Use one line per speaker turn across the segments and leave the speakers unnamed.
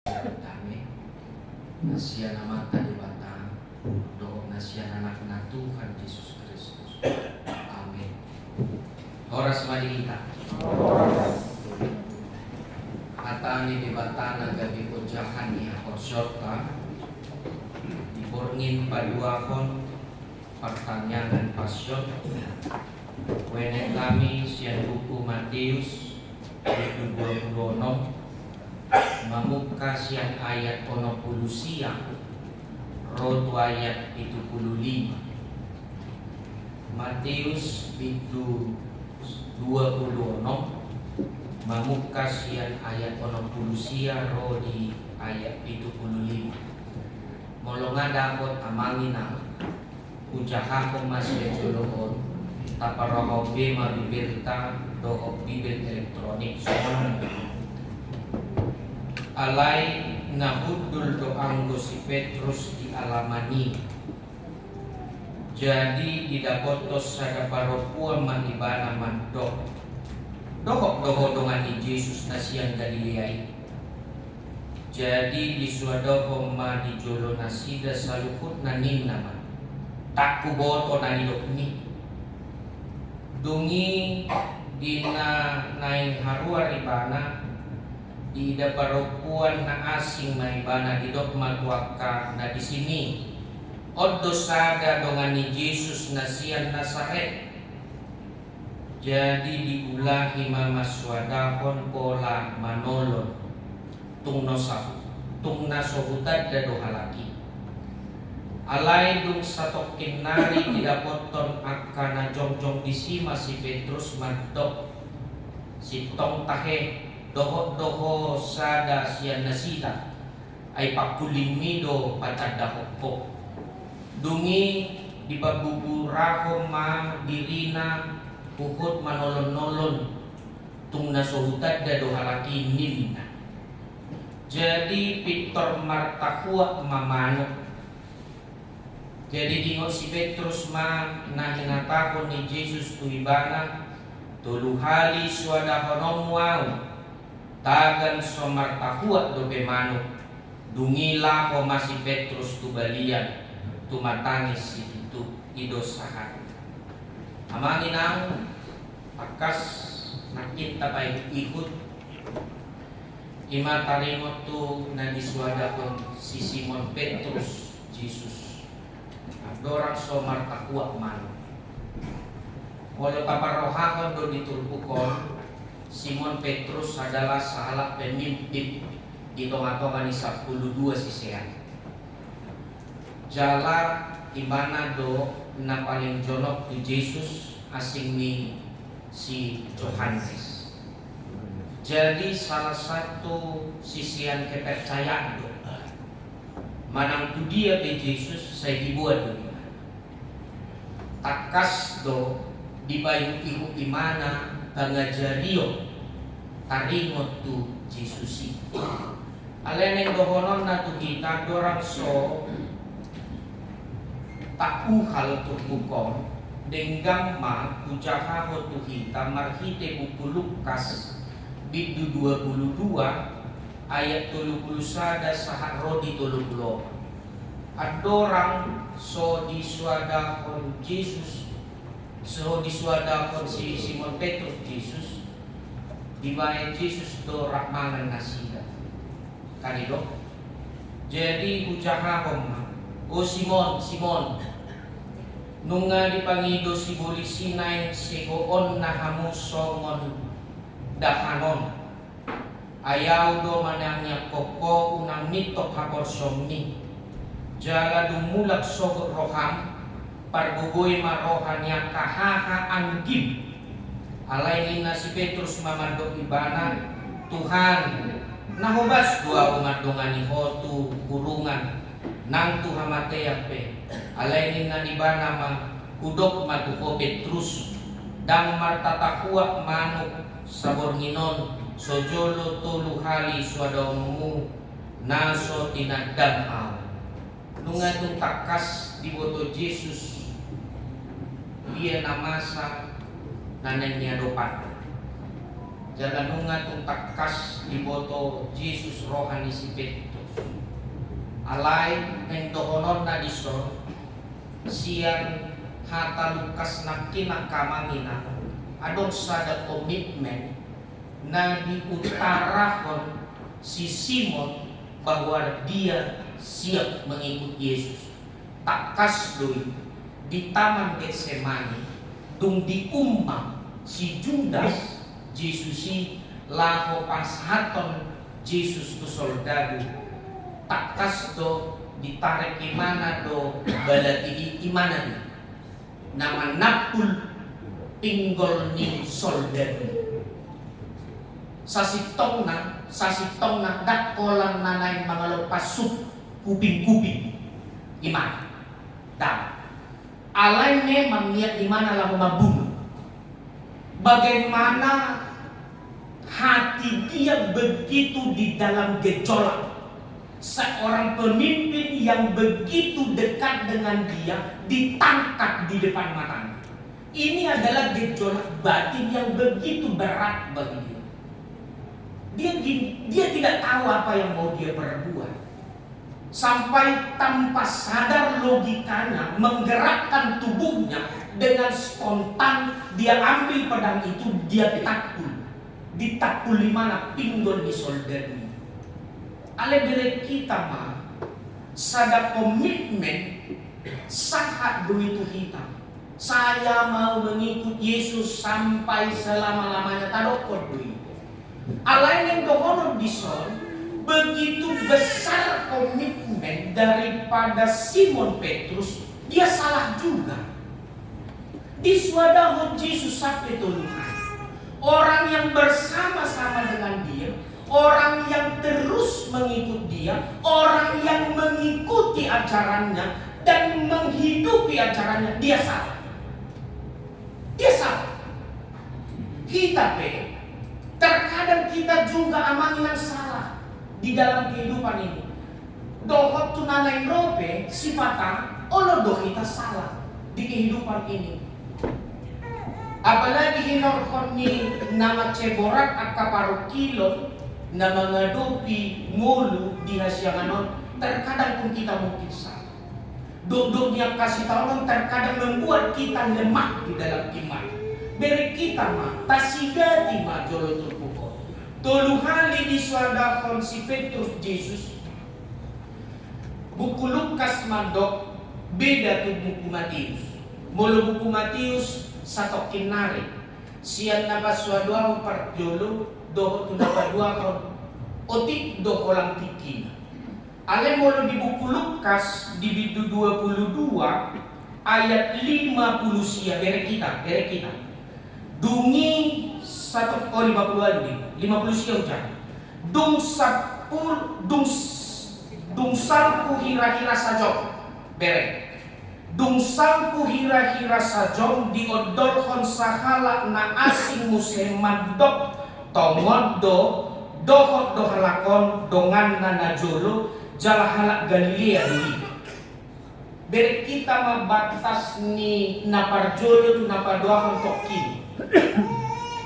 kami nasian mata di batang do nasian anak na Tuhan Yesus Kristus. Amin. Horas mali kita. Atani di batang gabi ujahan ni korsyota diborngin paduakon pertanyaan pasyon. Wene kami sian buku Matius 26 mamuka siang ayat 60 siang rotu ayat 75. Matius itu 26 mamuka siang ayat 60 siang rodi ayat 75. Molonga dapat amanginang ujahako masih jolokon taparoho bema bibirta doho bibir elektronik semua alai ngabudul doanggo si Petrus di alamani. Jadi didapotos sada paropuan manibana mandok doho dengan Yesus nasian Galileai. Jadi disuadoho ma di jolo nasida saluhut nanin nama tak kuboto nanidok ni dungi dina naing harua ribana di daparopuan na asing maibana di dok matuaka na di sini oddo sada dengan ni Yesus nasian Nasaret. Jadi diulahi mamaswadahon pola manolon tung nasohutad dado halaki alai dung satokin nari didapoton akana jongjong disima si Petrus mandok si tong tahe doho sada sian nasita ay pakulimido patadahoko dungi dibabuburaho ma dirina puhut manolon-nolon tung nasohutad dado halaki nilna. Jadi Victor martakuak mamanok. Jadi dingo si Petrus ma na hinatahon ni Jesus tuibana tuluhali suadahon wow tagan somartahuat do bemanok dungila ko masih Petrus tu balian tu matangis itu idosahan amangin ang akas nakita pa ikut ima tarimot tu na disuadahon si Simon Petrus Jesus dorang somar takuak man. Walau taparohakon do ditulpukon Simon Petrus adalah salah pemimpin di tonga-tonga ni 12 sisean. Jala imana do na paling jonok di Yesus asing ni si Yohanes. Jadi salah satu sisian kepercayaan do manang tu dia be Yesus saya dibuat do takas do dibayu ihu imana pangajario taringot tu Jesusi aleneng dohonon na tu kita dorang so takuhal tu bukon denggam ma ujahaho tu kita marhite buku Lukas bidu 22 ayat 30 sada sahak rodi 30 adorang so disuadahon Jesus so disuadahon si Simon Petrus Jesus dibayar Jesus do rahmanan nasida kanido. Jadi ujahahom o Simon nunga dipangido si bolisinain sigoon na hamusongon dahanon ayaw do manangnya koko unang nitok haporsomni jala dumulak sogot roham pargugoy marohanya kahaha anggim alay na si Petrus mamando ibana Tuhan nahobas dua umat dongan ni hotu kurungan nang Tuhan mateyape alay na ibana mang kudok matuko Petrus dang martatakuak manuk sabornginon sojolo tuluhali swadawmu naso tinadam aw nunga itong takas di boto Jesus dia namasa nanay niya dopan jalanungan tung takkas iboto Jesus rohani si Petrus. Alay ng dohonon na dison siyang hata lukas na kinakamangina adong sada commitment na diutarahon si Simon bahwa dia siap mengikut Yesus. Takkas doy di taman Getsemani dung diumbang si Judas Jesus si laho pashaton Jesus tu soldado. Takkas do ditarik imana do balati imana ni nama napul pinggol ni soldado. Sasitong na dakolang nanay mga lopasuk kuping-kuping imana daw alay ne mangyat imana lang mabunuh. Bagaimana hati dia begitu di dalam gejolak. Seorang pemimpin yang begitu dekat dengan dia ditangkap di depan matanya. Ini adalah gejolak batin yang begitu berat bagi dia. Dia tidak tahu apa yang mau dia perbuat. Sampai tanpa sadar logikanya menggerakkan tubuhnya dengan spontan dia ambil pedang itu, dia ditakul di mana pinggul di soldani. Ale bere kita mah sada komitmen sahat duit itu hitam. Saya mau mengikut Yesus sampai selama-lamanya tadokor duit. Alain yang dohono dison begitu besar komitmen daripada Simon Petrus, dia salah juga. Diswadahon Yesus sampai Tuhan. Orang yang bersama-sama dengan dia, orang yang terus mengikut dia, orang yang mengikuti ajarannya dan menghidupi ajarannya, dia salah. Dia salah. Kita terkadang kita juga amangan salah di dalam kehidupan ini. Dohot tunanay rope sipata olo do kita salah di kehidupan ini. Apalagi hinorkon ni nama ceborak at kaparukilon na mga dopi ngulu di hasyanganon, terkadang pun kita mungkin salah. Duduk yang kasih tahu terkadang membuat kita lemah di dalam iman. Beri kita mah tasigati mah jolo terpukul. Tuluhali di suadakon si Petrus Jesus. Buku Lukas mandok beda tu buku Matius. Mulu buku Matius satu kinari. Sian napa suadua parjolo doho tu napa dua kon otik doho lang tikina. Ale mulu di buku Lukas di bidu 22 ayat 50 sia bere kita. Dungi satu 50 sia ucap. Dung salpu hira-hira sajong bere. Dung salpu hira-hira sajong diodolkon sahala na asing musliman dok tomodo dohot dohalakon dongan na najolo jalahalak Galilea dulu. Beri kita mabatas ni naparjolo tu napaduahon tokin.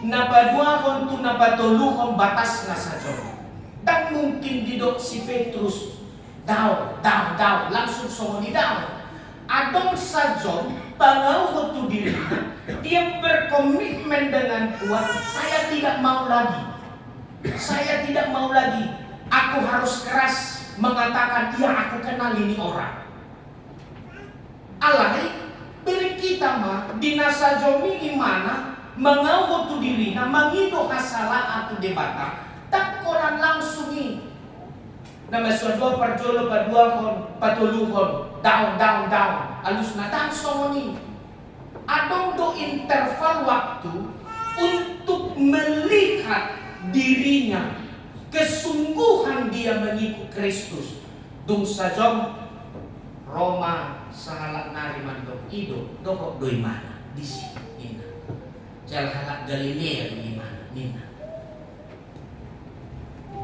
Napaduahon tu napatoluhon batas na sajon. Tak mungkin didok si Petrus daw langsung songo di daw. Adong sajon pangauhot tu diri. Dia berkomitmen dengan kuat, saya tidak mau lagi. Aku harus keras mengatakan, ya aku kenal ini orang. Alai beri kita mah dinasa jomi imana mengawal tu diri na mangido kasala atau debata tak koran langsung ni nama suatu parjolo padua kon patuluhon down alus na tangsong ni adong do interval waktu untuk melihat dirinya kesungguhan dia mengikut Kristus. Dung sajong Roma sahalak nari mandok ido dokok doi mana di sini jal halak Galilea di mana nina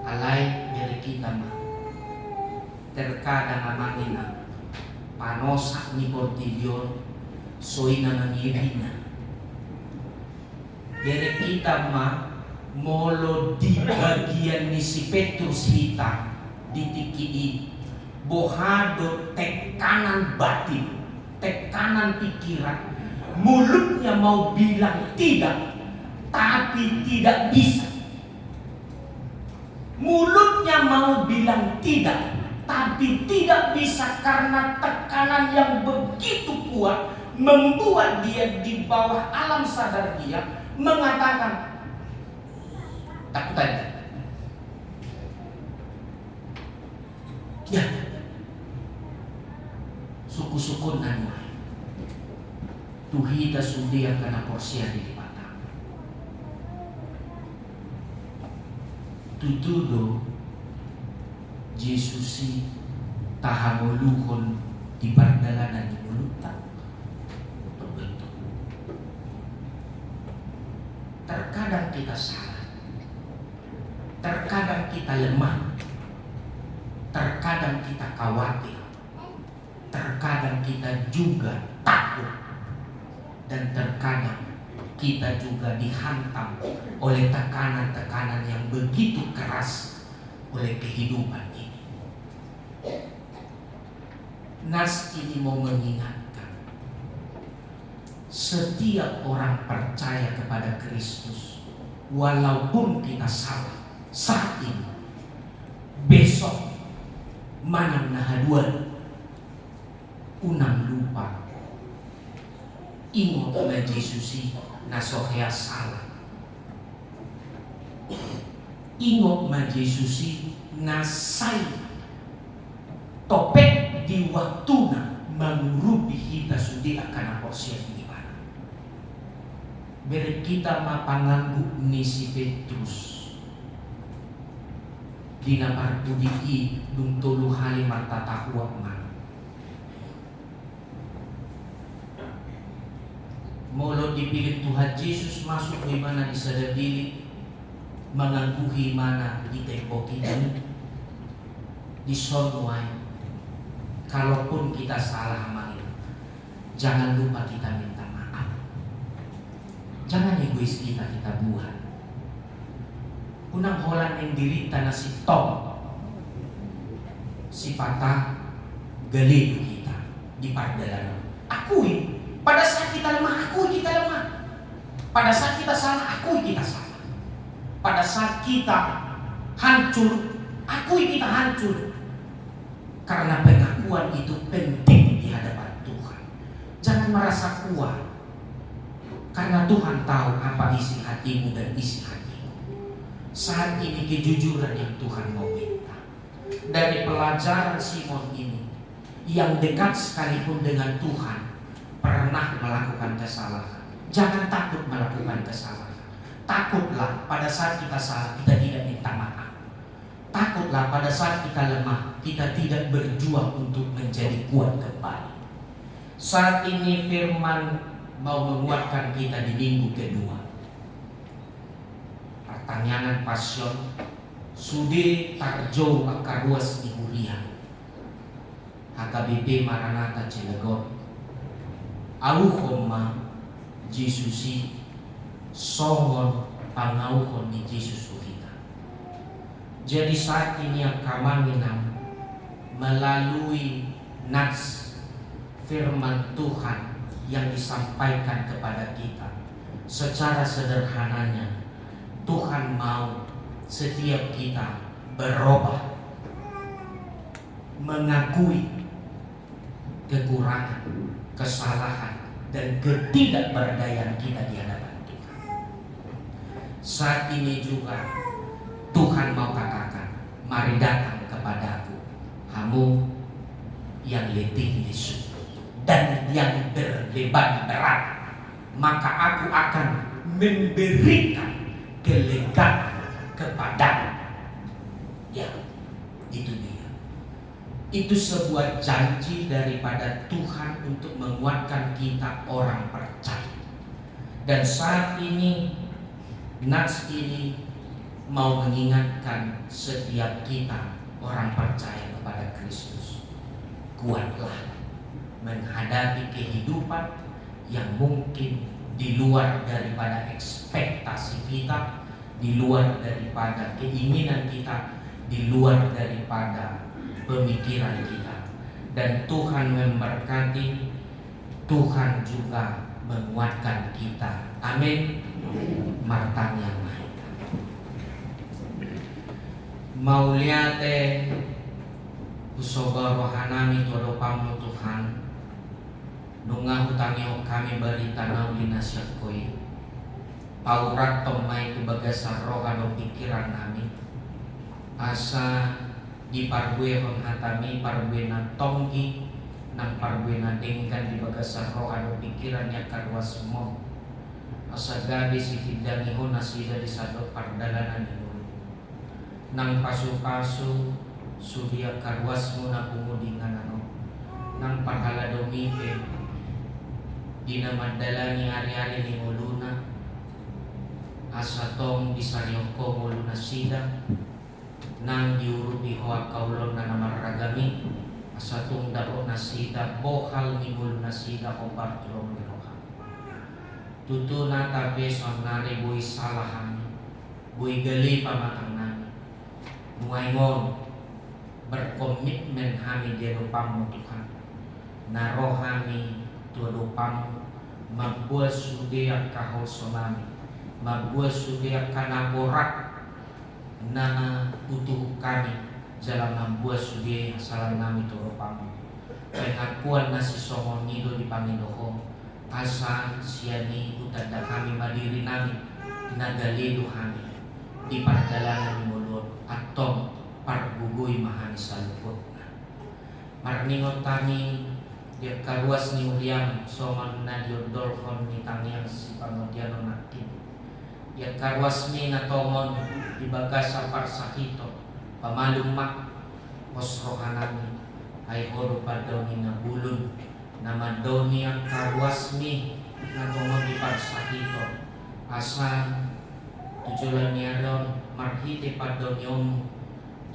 alai dari kita mah terkadang amanina panosak ni portidion soina mangibina dari kita mah molo di bagian ni si Petrus hita ditikii bohado tekanan batin, tekanan pikiran. Mulutnya mau bilang tidak, tapi tidak bisa. Mulutnya mau bilang tidak, tapi tidak bisa karena tekanan yang begitu kuat membuat dia di bawah alam sadar dia mengatakan takut aja. Ya, suku-suku nanu tuhita sudia karena porsia di mata. Tutudo Yesusi tahamuluhon di pardalanan di mulutang. Terkadang kita salah, terkadang kita lemah, terkadang kita khawatir, terkadang kita juga takut, dan terkadang kita juga dihantam oleh tekanan-tekanan yang begitu keras oleh kehidupan ini. Nas ini mau mengingatkan setiap orang percaya kepada Kristus, walaupun kita salah saat ini, besok manang nahaduan unang lupa ingot na Jesusi nasohya salah, ingot na Jesusi nasay topek di waktu na mengurupi kita sudi akan porsia ini. Beri kita mapanganggu ni si Petrus dina parpudiki dung tulu hali martatahuak man. Molo dipilih Tuhan Yesus masuk di mana disadadili mengangguhi mana di tempo kita di sonwai. Kalaupun kita salah main, jangan lupa kita minta maaf. Jangan egois kita buat. Unang holan yang dirita na si Tom, si patah galido kita di pardalanan. Akui pada saat kita lemah, akui kita lemah. Pada saat kita salah, akui kita salah. Pada saat kita hancur, akui kita hancur. Karena pengakuan itu penting di hadapan Tuhan. Jangan merasa kuat, karena Tuhan tahu apa isi hatimu dan isi hatimu. Saat ini kejujuran yang Tuhan mau minta. Dari pelajaran Simon ini, yang dekat sekalipun dengan Tuhan pernah melakukan kesalahan. Jangan takut melakukan kesalahan. Takutlah pada saat kita salah, kita tidak minta maaf. Takutlah pada saat kita lemah, kita tidak berjuang untuk menjadi kuat kembali. Saat ini firman mau menguatkan kita di minggu kedua. Pertanyaan pasion Sudi tarjo akaruas ibulian HKBP Maranatha Cilegon Auhoma Jesusi songon pangauhon di Yesus kita. Jadi saat ini yang kamanginam melalui nats firman Tuhan yang disampaikan kepada kita, secara sederhananya Tuhan mau setiap kita berubah, mengakui kekurangan, kesalahan, dan ketidakberdayaan kita di hadapan Tuhan. Saat ini juga Tuhan mau katakan, mari datang kepadaku, kamu yang letih lesu dan yang berbeban berat, maka aku akan memberikan kelegaan kepadamu. Ya, itu dia. Itu sebuah janji daripada Tuhan untuk menguatkan kita orang percaya. Dan saat ini nats ini mau mengingatkan setiap kita orang percaya kepada Kristus. Kuatlah menghadapi kehidupan yang mungkin di luar daripada ekspektasi kita, di luar daripada keinginan kita, di luar daripada pemikiran kita. Dan Tuhan memberkati, Tuhan juga menguatkan kita. Amin. Martan yang lain. Mauliate usoga rohanami tolopamu Tuhan. Nunga hutangi kami berita nauli nasyakoi. Paurat tomai kebagasar roha do pikiran kami. Asa di parbuehon hatami parbuena tonggi nang parbuena dengkan di bagasar roha do pikiran yang karwas mo. Asa gabi sikidangi ho nasida di sado pardalanan ni mulu. Nang pasu-pasu sudia karwas mo na pumudingan ano. Nang pahala do mipe di namadalani hari-hari ni muluna. Asa tong disarioko muluna sida nang diuruti hoa kaulon na namaragami. Asa tong daro na sida bohal ni muluna sida ko partulong ni roha. Tutu na tabi son nari buhay salahan, buhay gali pamatang nami. Muayngon berkomitmen kami di rupamu Tuhan. Na rohami tu rupamu magbuat sudiak kahol sonami. Magbuat sudiak kanaborak na utuh kami jalan membuat sudiak salam nami tu rupamu. Pengakuan nasi songon nido di Panginoon. Asa siani utanda kami madiri nami tinagalido kami di pardalanan ni mulod atong pargugoy mahani sa lupot na marningon kami di karuas ni Uliam soman na diodolkon ni tangyang si Pangodiano natin di karuas ni natongon di bagas sa parsakito pamalumak posrohan nami ay horo pa daw ni nabulon nama doni ang karwas mi na tungod di parsakito asa tujulan niya ron marhite pa daw niyong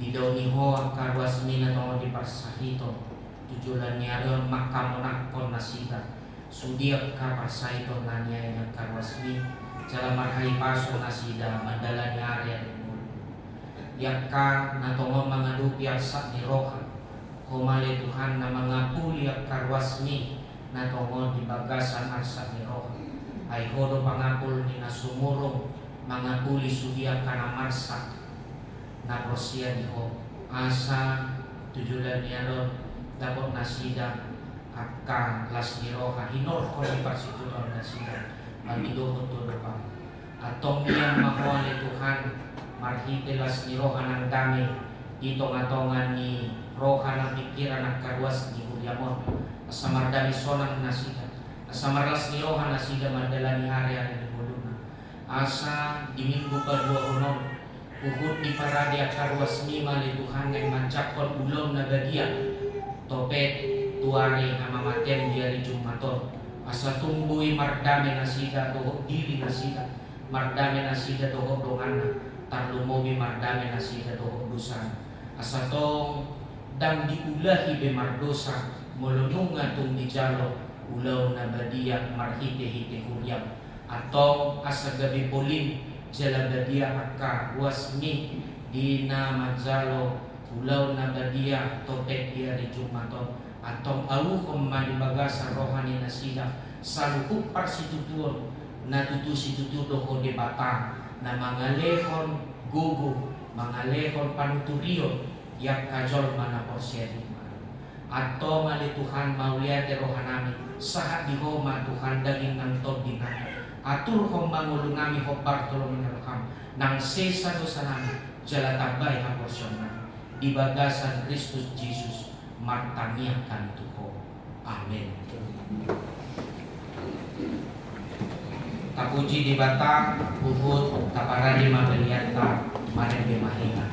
di daw ni ho ang karwas mi na tungod di parsakito tujulan niya ron makamunakon na sida sudiak ka parsakito na niya ang karwas mi jala marhay paso na sida madala ni area rin mo yak ka na tungod mga lupiak sa ni Roha humali Tuhan na mga puli at karwasmi na tungod di bagasan arsa ni Roha ay hodo pangapul ni nasumurong mga puli sudiak ka na marsa na prosya ni Ho asa tujulan niya ron dapat nasida at ka las ni Roha hinor ko ni parsituton na sida magidohon tulo pa atong niyang mahuali Tuhan marhite las ni Roha ng dami dito ngatongan ni roha ng pikiran ng karwas ni Uliamon asa mardami sonang nasida asa marlas ni roha nasida mardala ni hari-hari ni Muluna asa diminggo pa dua unon uhud di paradi at karwas ni mali Tuhan ng manchakon ulong na gadia topet tuari na mamaten diari Jumaton asa tumbuhi mardami nasida doho dili nasida mardami nasida doho dongan tarlumobi mardami nasida doho dusan asa tong dang diulahi be mardosa molununga tung dijalo ulaw na badiak marhite-hite huryam atong asa gabi polim jala badia akka wasmi di na manjalo ulaw na badia topek dia di Jumaton atong awukom malibaga sa rohani na sila saluhuk parsitutuon na tutusitutudo ko di batang na mga lehon gugu mga lehon panuturion yak kajol mana porsyedi atau mali Tuhan mauliat rohanami sahat di homa Tuhan daging ng tod dinami atur hom mangulung nami hobar tolong menerokam nang sesa dosa nami jala tabay ha porsyon nami di bagasan Kristus Jesus martaniakan Tuhan. Amin. Tapuji di batang bubut taparani mabeliata mare di mahina.